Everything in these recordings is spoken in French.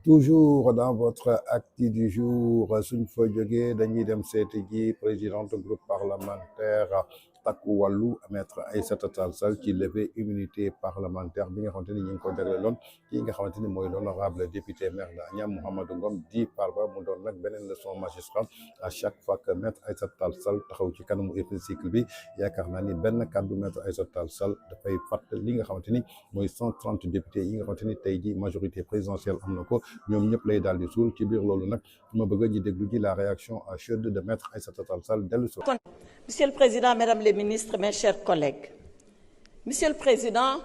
Toujours dans votre acte du jour, suñ fa jógee dañuy dem seeti ji présidente groupe parlementaire Takku Wallu Maître Aïssata Tall Sall ci lever immunité parlementaire bi nga xamante ni ñu ngi ko jagleeloon kii nga xamante ni mooy l'honorable député maire de Agnam Mouhamadou Ngom di Parba mu doon nag beneen leçon magistral à chaque fois que Maître Aïssata Tall Sall taxaw ci kanamu hémicycle bi yaakaar naa ni benn kàddu Maître Aïssata Tall Sall dafay fàttali li nga xamante ni mooy 130 députés yi nga xamante ni tey ji majorité présidentielle am na ko ñoom ñëpp lay daal di suul ci biir loolu nag ma bëgg a ji déglu ji la réaction à chaude de Maître Aïssata Tall Sall dellu si. Monsieur le Président, Mesdames les ministres, mes chers collègues, Monsieur le Président,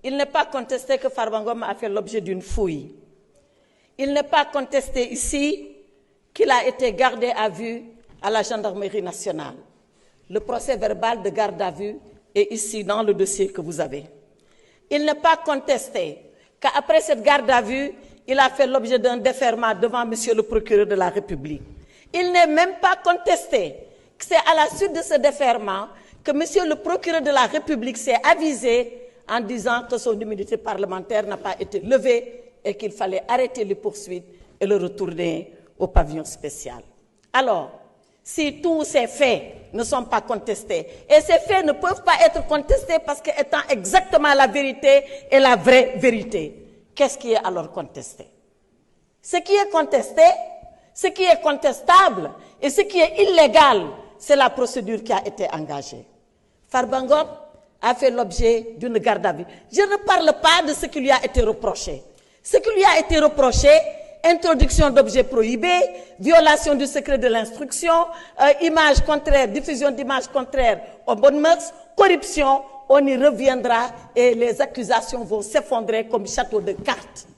il n'est pas contesté que Farba Ngom a fait l'objet d'une fouille. Il n'est pas contesté ici qu'il a été gardé à vue à la gendarmerie nationale. Le procès verbal de garde à vue est ici dans le dossier que vous avez. Il n'est pas contesté qu'après cette garde à vue, il a fait l'objet d'un déferment devant Monsieur le procureur de la République. Il n'est même pas contesté que c'est à la suite de ce déferment que Monsieur le procureur de la République s'est avisé en disant que son immunité parlementaire n'a pas été levée et qu'il fallait arrêter les poursuites et le retourner au pavillon spécial. Alors, si tous ces faits ne sont pas contestés, et ces faits ne peuvent pas être contestés parce qu'étant exactement la vérité et la vraie vérité, qu'est-ce qui est alors contesté? Ce qui est contesté, ce qui est contestable et ce qui est illégal, c'est la procédure qui a été engagée. Farba Ngom a fait l'objet d'une garde à vue. Je ne parle pas de ce qui lui a été reproché. Ce qui lui a été reproché, introduction d'objets prohibés, violation du secret de l'instruction, images contraires, diffusion d'images contraires aux bonnes mœurs, corruption, on y reviendra et les accusations vont s'effondrer comme châteaux de cartes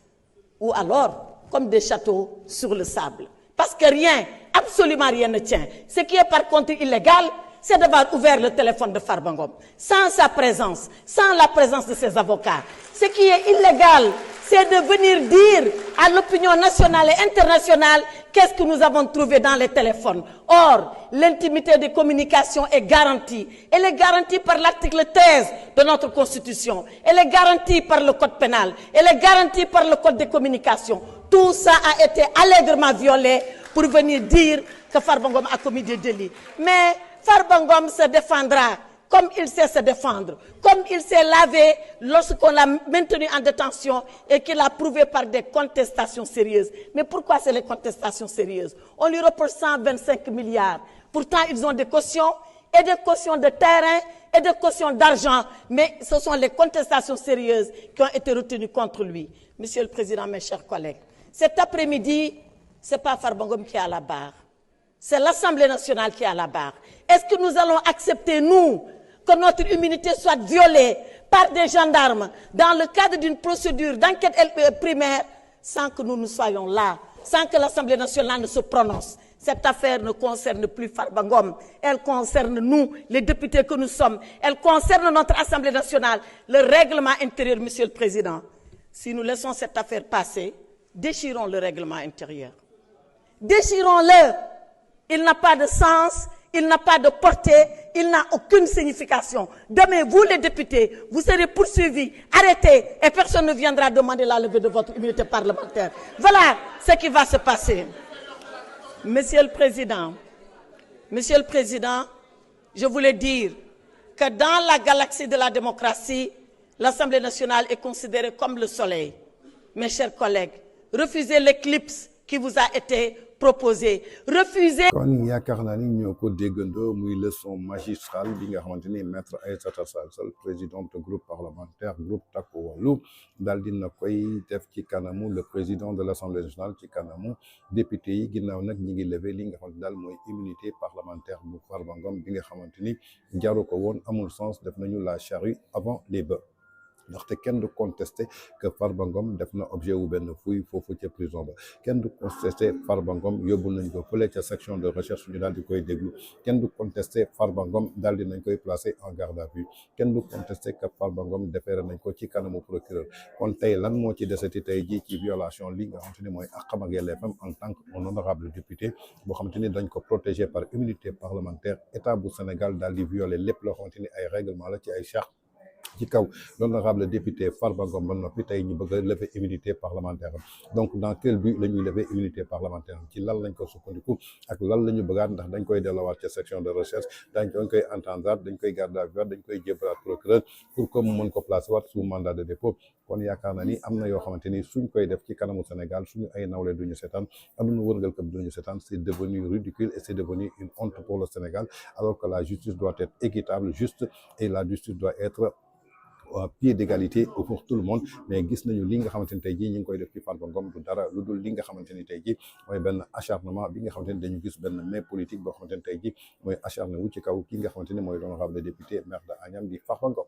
ou alors comme des châteaux sur le sable. Parce que rien, absolument rien ne tient. Ce qui est par contre illégal, c'est d'avoir ouvert le téléphone de Farba Ngom sans sa présence, sans la présence de ses avocats. Ce qui est illégal, c'est de venir dire à l'opinion nationale et internationale qu'est-ce que nous avons trouvé dans les téléphones. Or, l'intimité des communications est garantie. Elle est garantie par l'article 13 de notre Constitution. Elle est garantie par le Code pénal. Elle est garantie par le Code des communications. Tout ça a été allègrement violé pour venir dire que Farba Ngom a commis des délits. Mais Farba Ngom se défendra comme il sait se défendre, comme il s'est lavé lorsqu'on l'a maintenu en détention et qu'il a prouvé par des contestations sérieuses. Mais pourquoi c'est les contestations sérieuses? On lui reproche 125 milliards. Pourtant, ils ont des cautions, et des cautions de terrain, et des cautions d'argent. Mais ce sont les contestations sérieuses qui ont été retenues contre lui. Monsieur le Président, mes chers collègues, cet après-midi, ce n'est pas Farba Ngom qui est à la barre. C'est l'Assemblée nationale qui est à la barre. Est-ce que nous allons accepter, nous, que notre immunité soit violée par des gendarmes dans le cadre d'une procédure d'enquête primaire sans que nous ne soyons là, sans que l'Assemblée nationale ne se prononce? Cette affaire ne concerne plus Farba Ngom. Elle concerne nous, les députés que nous sommes. Elle concerne notre Assemblée nationale. Le règlement intérieur, Monsieur le Président. Si nous laissons cette affaire passer, déchirons le règlement intérieur. Déchirons-le. Il n'a pas de sens, il n'a pas de portée, il n'a aucune signification. Demain, vous les députés, vous serez poursuivis, arrêtés, et personne ne viendra demander la levée de votre immunité parlementaire. Voilà ce qui va se passer. Monsieur le Président, je voulais dire que dans la galaxie de la démocratie, l'Assemblée nationale est considérée comme le soleil. Mes chers collègues, refusez l'éclipse qui vous a été proposé. Refusez. kon yaakaar naa ni ñoo ko déggandoo muy leçon magistrale bi nga xamante ni Maître Aïssata Tall Sall présidente groupe parlementaire groupe Takku Wallu daal dina koy def ci kanamu le président de l'Assemblée nationale ci kanamu député yi ginnaaw nag ñi ngi lever li nga xamante daal mooy immunité parlementaire bu Farba Ngom bi nga xamante ni jaru ko woon, amul sens, def nañu la charrue avant les bœufs. ndaxte kenn du contesté que Farba Ngom def na objet wu benn fouille foofu ca prison ba, kenn du contesté Farba Ngom yóbbu nañ ko fële ca section de recherche ñu daal di koy déglu, kenn du contesté Farba Ngom daal di nañ koy placé en garde à vue, kenn du contesté que Farba Ngom déféré nañ ko ci kanamu procureur. Kon tey lan moo ci deseti tey jii ci violation li nga xamante ni mooy àqam ak yelleefam en tant que honorable député boo xamante ni dañ ko protégé par immunité parlementaire. État bu Sénégal daal di violé lépp loo xamante ni ay règlement la ci ay charte ci kaw l'honorable député Farba Ngom ba noppi tey ñu bëgg a lever immunité parlementaire donc dans quel but la ñuy lever immunité parlementaire ci lan lañ ko sukkandiku ak lan la ñu bëggaat ndax dañ koy delloowaat ca section de recherche dañ koy entendre dañ koy garder à vue dañ koy jébbalaat procureur pour que mu mën ko placer waat sous mandat de dépôt kon yaakaar na ni am na yoo xamante ni suñ koy def ci kanamu Sénégal suñu ay nawle duñu seetaan amuñu wërngal këpp duñu seetaan c'est devenu ridicule et c'est devenu une honte pour le Sénégal alors que la justice doit être équitable juste et la justice doit être pied d'égalité pour tout le monde mais gis nañu li nga xamante ni tey jii ñu ngi koy def ci Farba Ngom du dara lu dul li nga xamante ni tey jii mooy benn acharnement bi nga xamante ni dañu gis benn main politique boo xamante ni tey jii mooy acharné wu ci kaw ki nga xamante ni mooy l'honorable député maire de Agnam di Farba Ngom